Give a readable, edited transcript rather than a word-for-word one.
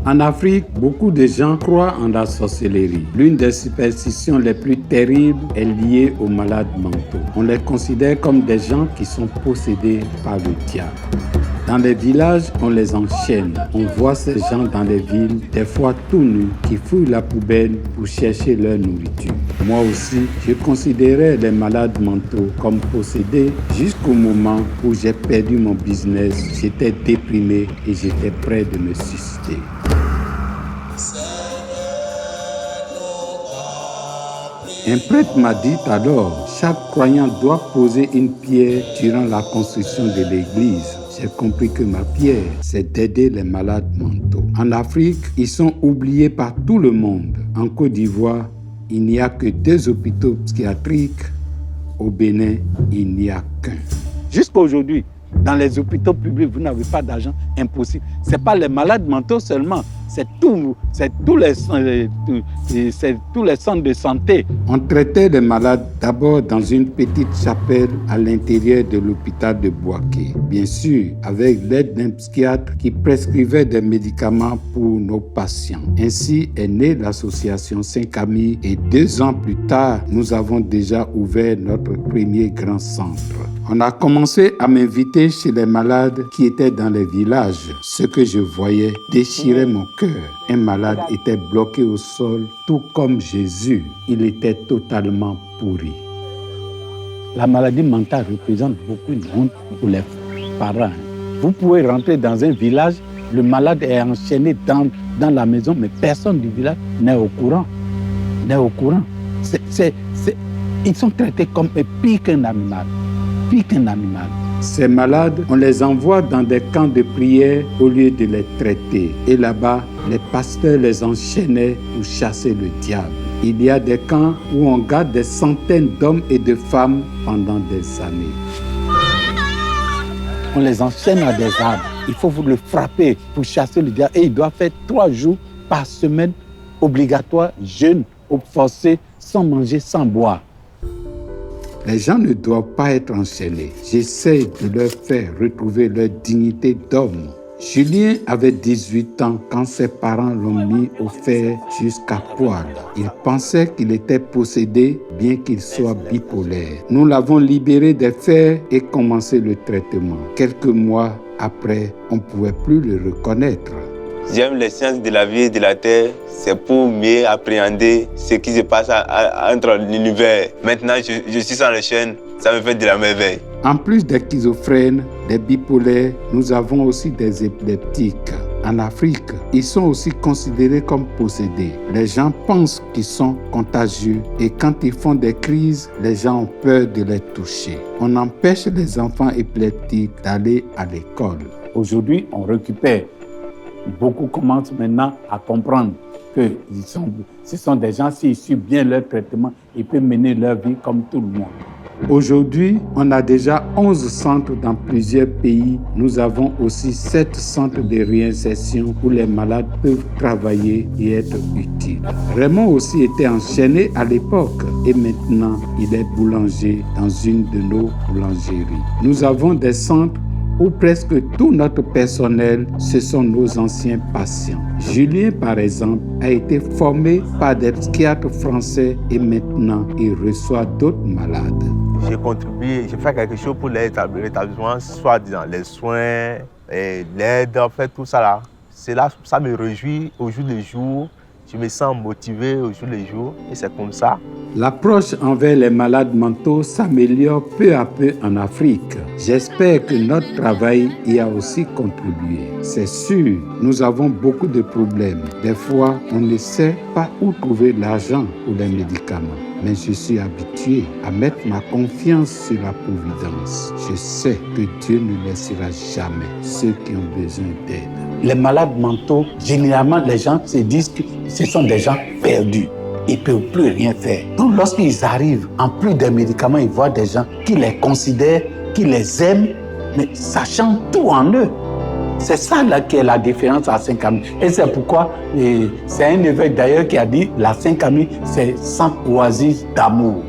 En Afrique, beaucoup de gens croient en la sorcellerie. L'une des superstitions les plus terribles est liée aux malades mentaux. On les considère comme des gens qui sont possédés par le diable. Dans les villages, on les enchaîne. On voit ces gens dans les villes, des fois tout nus, qui fouillent la poubelle pour chercher leur nourriture. Moi aussi, je considérais les malades mentaux comme possédés jusqu'au moment où j'ai perdu mon business. J'étais déprimé et j'étais prêt de me suicider. Un prêtre m'a dit alors, chaque croyant doit poser une pierre durant la construction de l'église. J'ai compris que ma pierre, c'est d'aider les malades mentaux. En Afrique, ils sont oubliés par tout le monde. En Côte d'Ivoire, il n'y a que 2 hôpitaux psychiatriques. Au Bénin, il n'y a qu'un. Jusqu'à aujourd'hui, dans les hôpitaux publics, vous n'avez pas d'argent, impossible. Ce n'est pas les malades mentaux seulement, c'est tous les centres de santé. On traitait les malades d'abord dans une petite chapelle à l'intérieur de l'hôpital de Bouaké. Bien sûr, avec l'aide d'un psychiatre qui prescrivait des médicaments pour nos patients. Ainsi est née l'association Saint-Camille et 2 ans plus tard, nous avons déjà ouvert notre premier grand centre. On a commencé à m'inviter chez les malades qui étaient dans les villages. Ce que je voyais déchirait mon cœur. Un malade était bloqué au sol, tout comme Jésus. Il était totalement pourri. La maladie mentale représente beaucoup de honte pour les parents. Vous pouvez rentrer dans un village, le malade est enchaîné dans la maison, mais personne du village n'est au courant. Ils sont traités comme pire qu'un animal. Ces malades, on les envoie dans des camps de prière au lieu de les traiter. Et là-bas, les pasteurs les enchaînaient pour chasser le diable. Il y a des camps où on garde des centaines d'hommes et de femmes pendant des années. On les enchaîne à des arbres. Il faut le frapper pour chasser le diable. Et il doit faire 3 jours par semaine obligatoire, jeûne, forcé, sans manger, sans boire. Les gens ne doivent pas être enchaînés. J'essaie de leur faire retrouver leur dignité d'homme. Julien avait 18 ans quand ses parents l'ont mis au fer jusqu'à poil. Il pensait qu'il était possédé, bien qu'il soit bipolaire. Nous l'avons libéré des fers et commencé le traitement. Quelques mois après, on ne pouvait plus le reconnaître. J'aime les sciences de la vie et de la terre. C'est pour mieux appréhender ce qui se passe entre l'univers. Maintenant, je suis sans les chaînes, ça me fait de la merveille. En plus des schizophrènes, des bipolaires, nous avons aussi des épileptiques. En Afrique, ils sont aussi considérés comme possédés. Les gens pensent qu'ils sont contagieux et quand ils font des crises, les gens ont peur de les toucher. On empêche les enfants épileptiques d'aller à l'école. Aujourd'hui, on récupère. Beaucoup commencent maintenant à comprendre que ce sont des gens, s'ils suivent bien leur traitement, ils peuvent mener leur vie comme tout le monde. Aujourd'hui, on a déjà 11 centres dans plusieurs pays. Nous avons aussi 7 centres de réinsertion où les malades peuvent travailler et être utiles. Raymond aussi était enchaîné à l'époque et maintenant il est boulanger dans une de nos boulangeries. Nous avons des centres où presque tout notre personnel, ce sont nos anciens patients. Julien, par exemple, a été formé par des psychiatres français et maintenant il reçoit d'autres malades. J'ai contribué, j'ai fait quelque chose pour l'établissement, soit dans les soins, et l'aide, en fait, tout ça là. Ça me réjouit au jour le jour. Je me sens motivé au jour le jour et c'est comme ça. L'approche envers les malades mentaux s'améliore peu à peu en Afrique. J'espère que notre travail y a aussi contribué. C'est sûr, nous avons beaucoup de problèmes. Des fois, on ne sait pas où trouver l'argent pour les médicaments. Mais je suis habitué à mettre ma confiance sur la providence. Je sais que Dieu ne laissera jamais ceux qui ont besoin d'aide. Les malades mentaux, généralement, les gens se disent que ce sont des gens perdus. Ils ne peuvent plus rien faire. Donc, lorsqu'ils arrivent, en plus des médicaments, ils voient des gens qui les considèrent, qui les aiment, mais sachant tout en eux. C'est ça là qui est la différence à Saint-Camille. Et c'est pourquoi, c'est un évêque d'ailleurs qui a dit, la Saint-Camille, c'est 100 oasis d'amour.